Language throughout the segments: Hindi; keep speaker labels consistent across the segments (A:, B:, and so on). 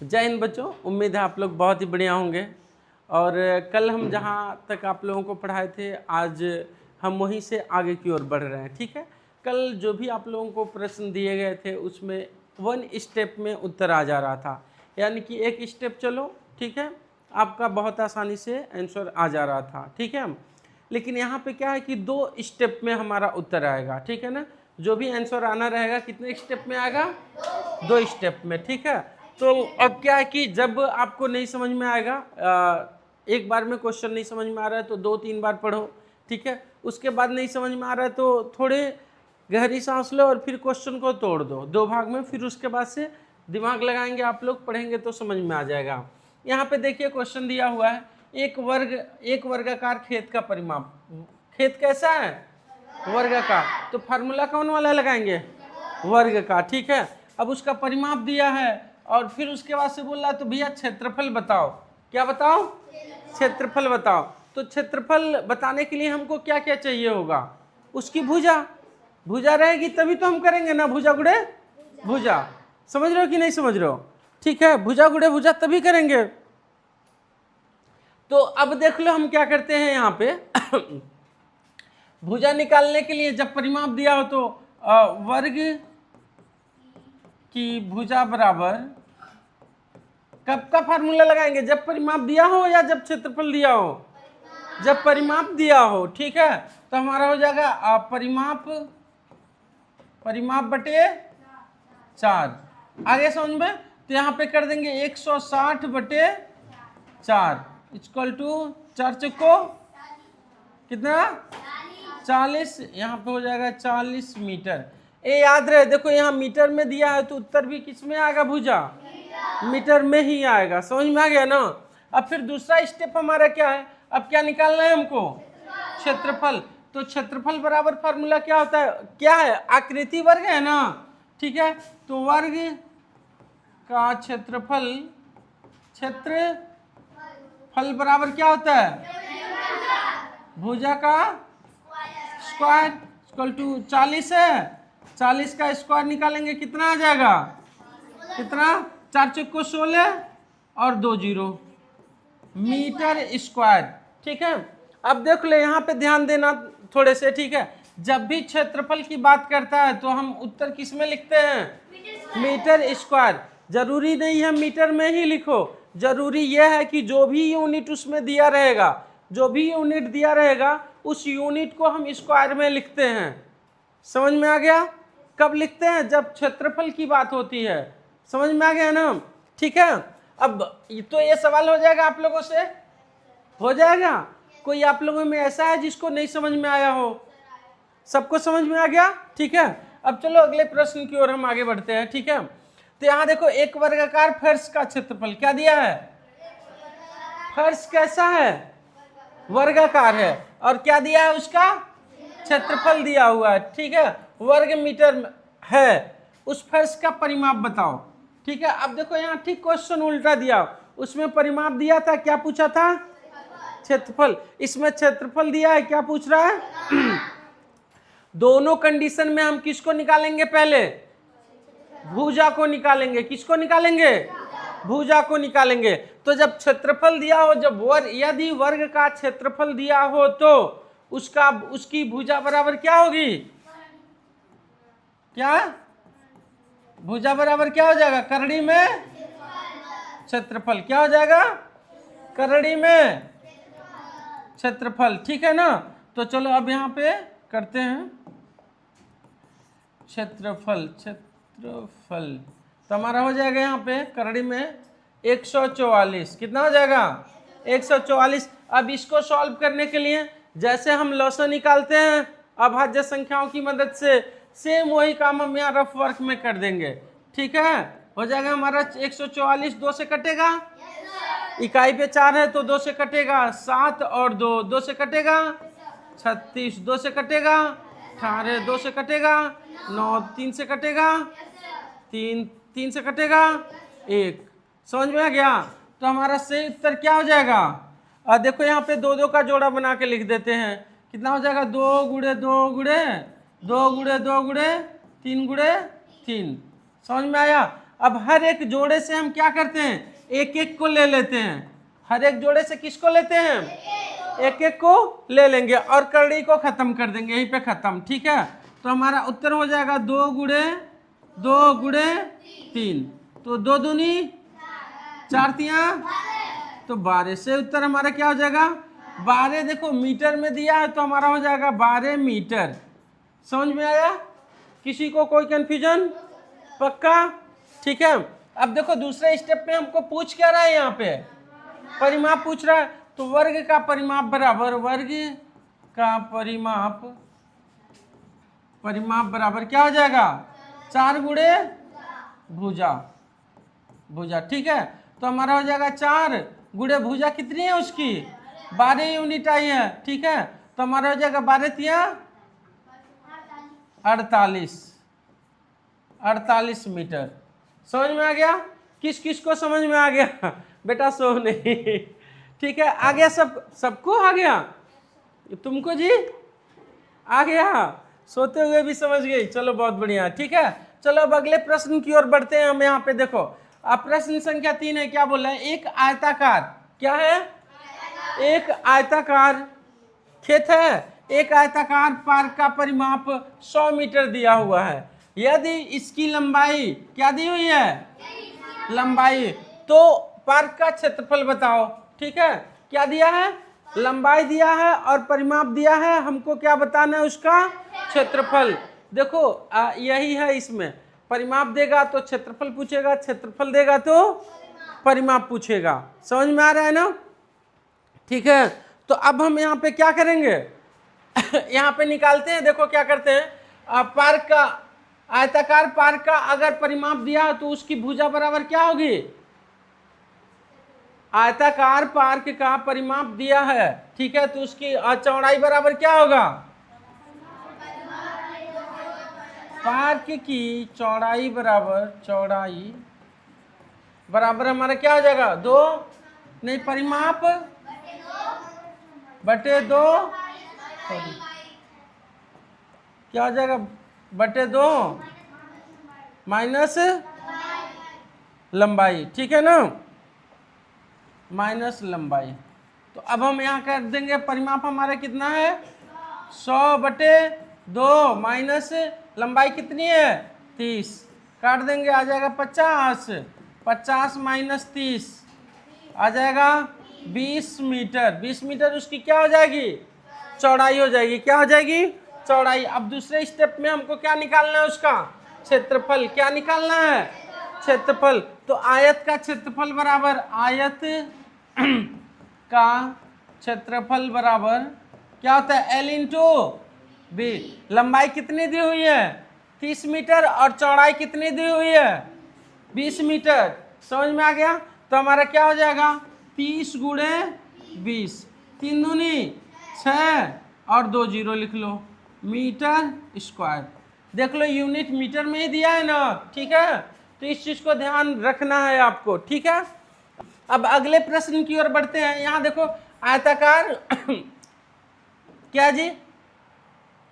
A: जय हिंद बच्चों, उम्मीद है आप लोग बहुत ही बढ़िया होंगे। और कल हम जहाँ तक आप लोगों को पढ़ाए थे, आज हम वहीं से आगे की ओर बढ़ रहे हैं। ठीक है, कल जो भी आप लोगों को प्रश्न दिए गए थे उसमें वन स्टेप में उत्तर आ जा रहा था, यानी कि एक स्टेप चलो, ठीक है, आपका बहुत आसानी से आंसर आ जा रहा था। ठीक है, लेकिन यहाँ पे क्या है कि 2 स्टेप में हमारा उत्तर आएगा। ठीक है ना, जो भी आंसर आना रहेगा कितने स्टेप में आएगा? 2 स्टेप में। ठीक है, तो अब क्या है कि जब आपको नहीं समझ में आएगा, एक बार में क्वेश्चन नहीं समझ में आ रहा है तो 2-3 बार पढ़ो। ठीक है, उसके बाद नहीं समझ में आ रहा है तो थोड़े गहरी सांस लो और फिर क्वेश्चन को तोड़ दो 2 भाग में, फिर उसके बाद से दिमाग लगाएंगे आप लोग, पढ़ेंगे तो समझ में आ जाएगा। यहाँ पे देखिए क्वेश्चन दिया हुआ है, एक वर्गाकार खेत का परिमाप। खेत कैसा है? वर्ग का। तो फार्मूला कौन वाला लगाएंगे? वर्ग का। ठीक है, अब उसका परिमाप दिया है और फिर उसके बाद से बोल रहा है तो भैया क्षेत्रफल बताओ। क्या बताओ? क्षेत्रफल बताओ। तो क्षेत्रफल बताने के लिए हमको क्या क्या चाहिए होगा? उसकी भुजा। भुजा रहेगी तभी तो हम करेंगे ना, भुजा गुड़े भुजा। समझ रहे हो कि नहीं समझ रहे हो? ठीक है, भुजा गुड़े भुजा तभी करेंगे। तो अब देख लो हम क्या करते हैं यहाँ पे भुजा निकालने के लिए जब परिमाप दिया हो तो वर्ग की भुजा बराबर, कब का फार्मूला लगाएंगे? जब परिमाप दिया हो या जब क्षेत्रफल दिया हो? जब परिमाप दिया हो। ठीक है, तो हमारा हो जाएगा परिमाप बटे 4। आगे समझ में? तो यहाँ पे कर देंगे 160 बटे 4 इक्वल टू 4 चौको कितना? 40। यहाँ पे हो जाएगा 40 मीटर। ये याद रहे, देखो यहाँ मीटर में दिया है तो उत्तर भी किस में आएगा? भुजा मीटर में ही आएगा। समझ में आ गया ना? अब फिर दूसरा स्टेप हमारा क्या है? अब क्या निकालना है हमको? क्षेत्रफल। तो क्षेत्रफल बराबर फार्मूला क्या होता है? क्या है? आकृति वर्ग है ना। ठीक है, तो वर्ग का क्षेत्रफल बराबर क्या होता है? भुजा का स्क्वायर इक्वल टू 40 है। 40 का स्क्वायर निकालेंगे कितना आ जाएगा? कितना? 4 चौको 16 और 2 जीरो मीटर स्क्वायर। ठीक है, अब देख ले यहाँ पे ध्यान देना थोड़े से। ठीक है, जब भी क्षेत्रफल की बात करता है तो हम उत्तर किस में लिखते हैं? Metre square. जरूरी नहीं है मीटर में ही लिखो, जरूरी यह है कि जो भी यूनिट उसमें दिया रहेगा, जो भी यूनिट दिया रहेगा उस यूनिट को हम स्क्वायर में लिखते हैं। समझ में आ गया? कब लिखते हैं? जब क्षेत्रफल की बात होती है। समझ में आ गया ना? ठीक है, अब तो ये सवाल हो जाएगा आप लोगों से, हो जाएगा? कोई आप लोगों में ऐसा है जिसको नहीं समझ में आया हो? सबको समझ में आ गया? ठीक है, अब चलो अगले प्रश्न की ओर हम आगे बढ़ते हैं। ठीक है, तो यहाँ देखो एक वर्गाकार फर्श का क्षेत्रफल क्या दिया है? फर्श कैसा है? वर्गाकार है। और क्या दिया है? उसका क्षेत्रफल दिया हुआ है। ठीक है, वर्ग मीटर है। उस फर्श का परिमाप बताओ। ठीक है, अब देखो यहाँ ठीक क्वेश्चन उल्टा दिया, उसमें परिमाप दिया था, क्या पूछा था? क्षेत्रफल। इसमें क्षेत्रफल दिया है, क्या पूछ रहा है? दोनों कंडीशन में हम किसको निकालेंगे? पहले भुजा को निकालेंगे। किसको निकालेंगे? भुजा को निकालेंगे। तो जब क्षेत्रफल दिया हो, जब यदि वर्ग का क्षेत्रफल दिया हो तो उसकी भुजा बराबर क्या होगी? क्या भुजा बराबर क्या हो जाएगा? करड़ी में क्षेत्रफल। क्या हो जाएगा? करड़ी में क्षेत्रफल। ठीक है ना? तो चलो अब यहाँ पे करते हैं क्षेत्रफल। तो हमारा हो जाएगा यहाँ पे करड़ी में 144। कितना हो जाएगा? 144। अब इसको सॉल्व करने के लिए जैसे हम लॉसन निकालते हैं अभाज्य संख्याओं की मदद से, सेम वही काम हम यहाँ रफ वर्क में कर देंगे। ठीक है, हो जाएगा हमारा 144 2 से कटेगा, इकाई पे 4 है तो 2 से कटेगा, 7 और 2 से कटेगा, 36 2 से कटेगा, 18 2 से कटेगा, 9 3 से कटेगा, 3 से कटेगा, 1। समझ में आ गया? तो हमारा सही उत्तर क्या हो जाएगा? देखो यहाँ पे 2 2 का जोड़ा बना के लिख देते हैं। कितना हो जाएगा? 2 गुणे 2 गुणे 2 गुणे 2 गुणे 3 गुणे 3। समझ में आया? अब हर एक जोड़े से हम क्या करते हैं, एक एक को ले लेते हैं। हर एक जोड़े से किसको लेते हैं, एक एक को ले लेंगे और कड़ी को खत्म कर देंगे, यहीं पे खत्म। ठीक है, तो हमारा उत्तर हो जाएगा 2 गुणे 3, तो 2 दूनी 4 तिया तो 12 से उत्तर हमारा क्या हो जाएगा 12। देखो मीटर में दिया है तो हमारा हो जाएगा 12 मीटर। समझ में आया? किसी को कोई कंफ्यूजन? पक्का? ठीक है। अब देखो दूसरे स्टेप में हमको पूछ क्या रहा है, यहाँ पे परिमाप पूछ रहा है। तो वर्ग का परिमाप बराबर वर्ग का परिमाप बराबर क्या हो जाएगा 4 गुणे भुजा। ठीक है, तो हमारा हो जाएगा 4 गुणे भुजा कितनी है उसकी 12 यूनिट आई है। ठीक है, तो हमारा हो जाएगा 12 तिया 48 मीटर। समझ में आ गया? किस किस को समझ में आ गया? बेटा सो नहीं। ठीक है, आ गया सबको आ गया? तुमको जी आ गया? सोते हुए भी समझ गई? चलो बहुत बढ़िया। ठीक है, चलो अब अगले प्रश्न की ओर बढ़ते हैं। हम यहाँ पे देखो अब प्रश्न संख्या 3 है। क्या बोल रहे हैं? एक आयताकार, क्या है? एक आयताकार खेत है। एक आयताकार पार्क का परिमाप 100 मीटर दिया हुआ है। यदि इसकी लंबाई क्या दी हुई है, लंबाई, तो पार्क का क्षेत्रफल बताओ। ठीक है, क्या दिया है? लंबाई दिया है और परिमाप दिया है। हमको क्या बताना है? उसका क्षेत्रफल। देखो यही है, इसमें परिमाप देगा तो क्षेत्रफल पूछेगा, क्षेत्रफल देगा तो परिमाप पूछेगा। समझ में आ रहा है ना? ठीक है, तो अब हम यहाँ पे क्या करेंगे? यहाँ पे निकालते हैं। देखो क्या करते हैं, पार्क का, आयताकार पार्क का अगर परिमाप दिया तो उसकी भुजा बराबर क्या होगी? आयताकार पार्क का परिमाप दिया है, ठीक है, तो उसकी चौड़ाई बराबर क्या होगा? पार्क की चौड़ाई बराबर हमारा क्या हो जाएगा? 2 नहीं, परिमाप बटे 2 क्या हो जाएगा? बटे 2 माइनस लंबाई। ठीक है ना, माइनस लंबाई। तो अब हम यहाँ कर देंगे परिमाप हमारा कितना है 100 बटे 2 माइनस लंबाई कितनी है 30, काट देंगे आ जाएगा 50 माइनस 30 आ जाएगा 20 मीटर। 20 मीटर उसकी क्या हो जाएगी? चौड़ाई हो जाएगी। क्या हो जाएगी? चौड़ाई। अब दूसरे स्टेप में हमको क्या निकालना है? उसका क्षेत्रफल। क्या निकालना है? क्षेत्रफल। तो आयत का क्षेत्रफल बराबर, आयत का क्षेत्रफल बराबर क्या होता है? L into B. लंबाई कितनी दी हुई है? 30 मीटर और चौड़ाई कितनी दी हुई है? 20 मीटर। समझ में आ गया? तो हमारा क्या हो जाएगा? 30 गुणे 20, 3 दूनी 6 और 2 जीरो लिख लो, मीटर स्क्वायर। देख लो यूनिट मीटर में ही दिया है ना। ठीक है, तो इस चीज को ध्यान रखना है आपको। ठीक है, अब अगले प्रश्न की ओर बढ़ते हैं। यहाँ देखो आयताकार क्या जी?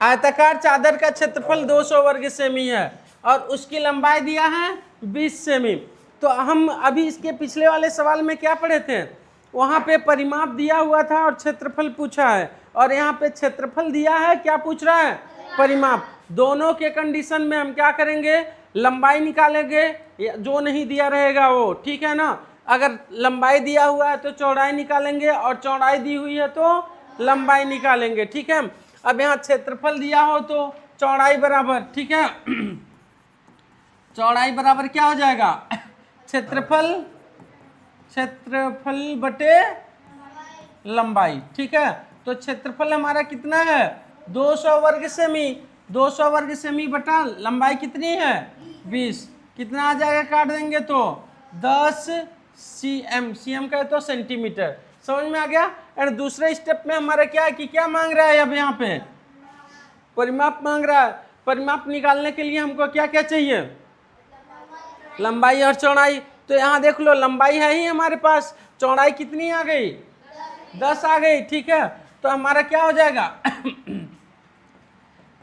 A: आयताकार चादर का क्षेत्रफल 200 वर्ग सेमी है और उसकी लंबाई दिया है 20 सेमी। तो हम अभी इसके पिछले वाले सवाल में क्या पढ़े थे? वहाँ पे परिमाप दिया हुआ था और क्षेत्रफल पूछा है, और यहाँ पे क्षेत्रफल दिया है, क्या पूछ रहा है? परिमाप। दोनों के कंडीशन में हम क्या करेंगे? लंबाई निकालेंगे, जो नहीं दिया रहेगा वो। ठीक है ना, अगर लंबाई दिया हुआ है तो चौड़ाई निकालेंगे और चौड़ाई दी हुई है तो लंबाई निकालेंगे। ठीक है, अब यहाँ क्षेत्रफल दिया हो तो चौड़ाई बराबर, ठीक है, चौड़ाई बराबर क्या हो जाएगा? क्षेत्रफल बटे लंबाई। ठीक है, तो क्षेत्रफल हमारा कितना है? 200 वर्ग सेमी। 200 वर्ग सेमी बटा लंबाई कितनी है? 20। कितना आ जाएगा? काट देंगे तो 10 cm। cm का है तो सेंटीमीटर। समझ में आ गया? एंड दूसरे स्टेप में हमारा क्या है कि क्या मांग रहा है? अब यहाँ पे परिमाप मांग रहा है। परिमाप निकालने के लिए हमको क्या क्या चाहिए? लंबाई और चौड़ाई। तो यहाँ देख लो लंबाई है ही हमारे पास, चौड़ाई कितनी आ गई? 10 आ गई। ठीक है, तो हमारा क्या हो जाएगा?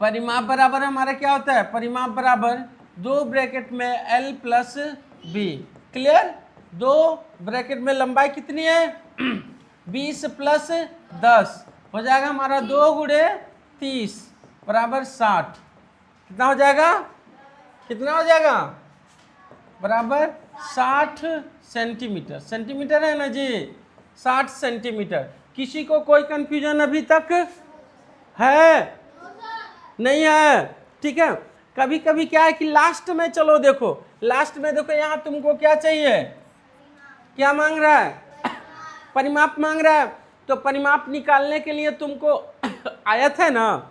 A: परिमाप बराबर हमारा क्या होता है? परिमाप बराबर 2 ब्रैकेट में L plus B. Clear? 2 bracket में लंबाई कितनी है 20 प्लस 10 हो जाएगा हमारा 2 गुणे 30 बराबर 60। कितना हो जाएगा? कितना हो जाएगा? बराबर 60 सेंटीमीटर। सेंटीमीटर है ना जी, 60 सेंटीमीटर। किसी को कोई कंफ्यूजन अभी तक है? नहीं है? ठीक है। कभी कभी क्या है कि लास्ट में, चलो देखो लास्ट में देखो, यहाँ तुमको क्या चाहिए, क्या मांग रहा है? परिमाप मांग रहा है। तो परिमाप निकालने के लिए तुमको आयत है ना,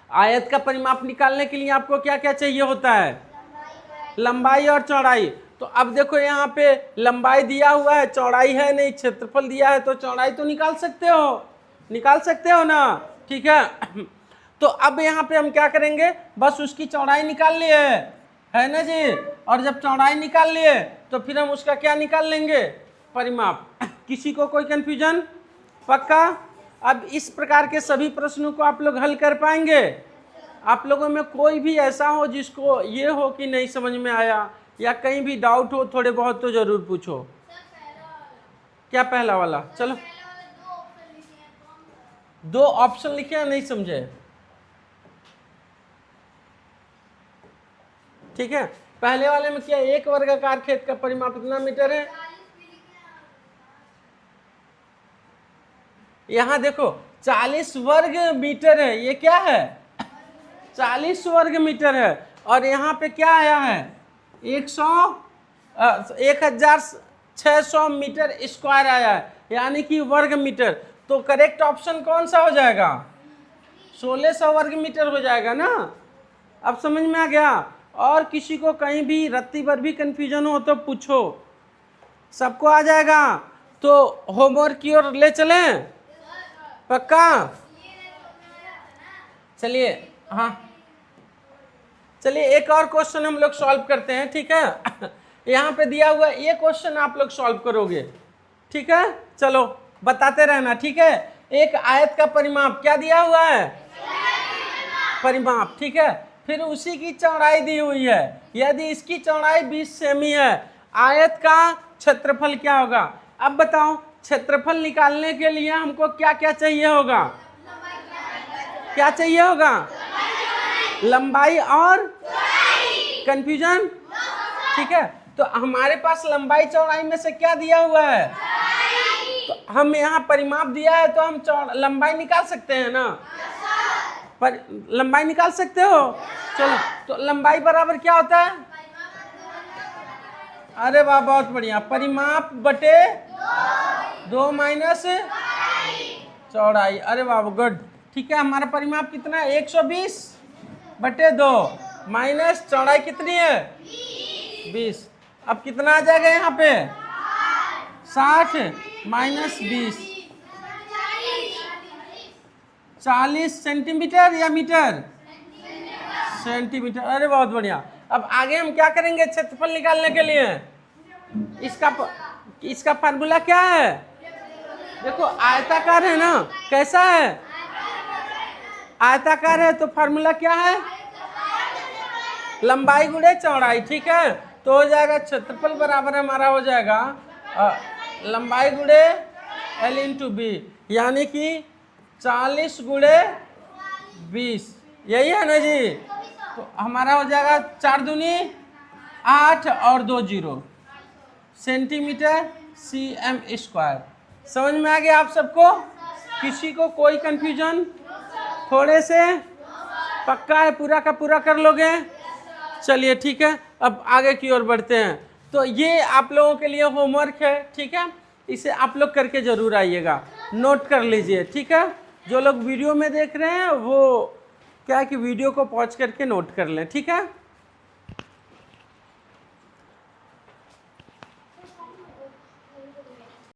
A: आयत का परिमाप निकालने के लिए आपको क्या क्या चाहिए होता है? लंबाई और चौड़ाई। तो अब देखो यहाँ पे लंबाई दिया हुआ है, चौड़ाई है नहीं, क्षेत्रफल दिया है, तो चौड़ाई तो निकाल सकते हो, निकाल सकते हो ना? ठीक है। तो अब यहाँ पे हम क्या करेंगे, बस उसकी चौड़ाई निकाल लिए है ना जी, और जब चौड़ाई निकाल लिए तो फिर हम उसका क्या निकाल लेंगे? परिमाप। किसी को कोई कंफ्यूजन? पक्का? अब इस प्रकार के सभी प्रश्नों को आप लोग हल कर पाएंगे? आप लोगों में कोई भी ऐसा हो जिसको ये हो कि नहीं समझ में आया या कहीं भी डाउट हो थोड़े बहुत, तो जरूर पूछो। क्या पहला वाला? चलो 2 ऑप्शन लिखे हैं, नहीं समझे? ठीक है। पहले वाले में क्या, एक वर्गाकार खेत का परिमाप कितना मीटर है? यहां देखो 40 वर्ग मीटर है। ये क्या है? 40 वर्ग मीटर है। और यहाँ पे क्या आया है? 1600 मीटर स्क्वायर आया है, यानी कि वर्ग मीटर। तो करेक्ट ऑप्शन कौन सा हो जाएगा? 1600 वर्ग मीटर हो जाएगा ना। अब समझ में आ गया? और किसी को कहीं भी रत्ती भर भी कंफ्यूजन हो तो पूछो, सबको आ जाएगा। तो होमवर्क की ओर ले चलें? पक्का? चलिए, हाँ चलिए एक और क्वेश्चन हम लोग सॉल्व करते हैं। ठीक है। यहाँ पे दिया हुआ ये क्वेश्चन आप लोग सॉल्व करोगे। ठीक है, चलो बताते रहना। ठीक है। एक आयत का परिमाप क्या दिया हुआ है? परिमाप। ठीक है। फिर उसी की चौड़ाई दी हुई है। यदि इसकी चौड़ाई 20 सेमी है, आयत का क्षेत्रफल क्या होगा? अब बताओ, क्षेत्रफल निकालने के लिए हमको क्या क्या चाहिए होगा? क्या चाहिए होगा? लंबाई और कंफ्यूजन? ठीक है। तो हमारे पास लंबाई चौड़ाई में से क्या दिया हुआ है? तो हम यहाँ परिमाप दिया है तो हम लंबाई निकाल सकते हैं ना? पर लंबाई निकाल सकते हो? चलो, तो लंबाई बराबर क्या होता है? अरे वाह, बहुत बढ़िया। परिमाप बटे 2 माइनस चौड़ाई। अरे वाह, गुड। ठीक है, हमारा परिमाप कितना है? 120 बटे 2 माइनस चौड़ाई कितनी है? 20। अब कितना आ जाएगा यहाँ पे? 60 माइनस 20, 40 सेंटीमीटर या मीटर? सेंटीमीटर। अरे बहुत बढ़िया। अब आगे हम क्या करेंगे क्षेत्रफल निकालने के लिए? इसका फार्मूला क्या है? देखो आयताकार है ना, कैसा है? आयताकार है, तो फार्मूला क्या है? लंबाई गुणे चौड़ाई। ठीक है, तो हो जाएगा क्षेत्रफल बराबर हमारा हो जाएगा लंबाई गुणे L इंटू बी, यानी कि 40 गुणे 20। यही है ना जी? तो हमारा हो जाएगा 4 दूनी 8 और 2 0 सेंटीमीटर cm स्क्वायर। समझ में आ गया आप सबको? किसी को कोई कंफ्यूजन? थोड़े से? पक्का है पूरा का पूरा कर लोगे? चलिए ठीक है, अब आगे की ओर बढ़ते हैं। तो ये आप लोगों के लिए होमवर्क है। ठीक है, इसे आप लोग करके जरूर आइएगा, नोट कर लीजिए। ठीक है, जो लोग वीडियो में देख रहे हैं वो क्या है कि वीडियो को पॉज करके नोट कर लें। ठीक है।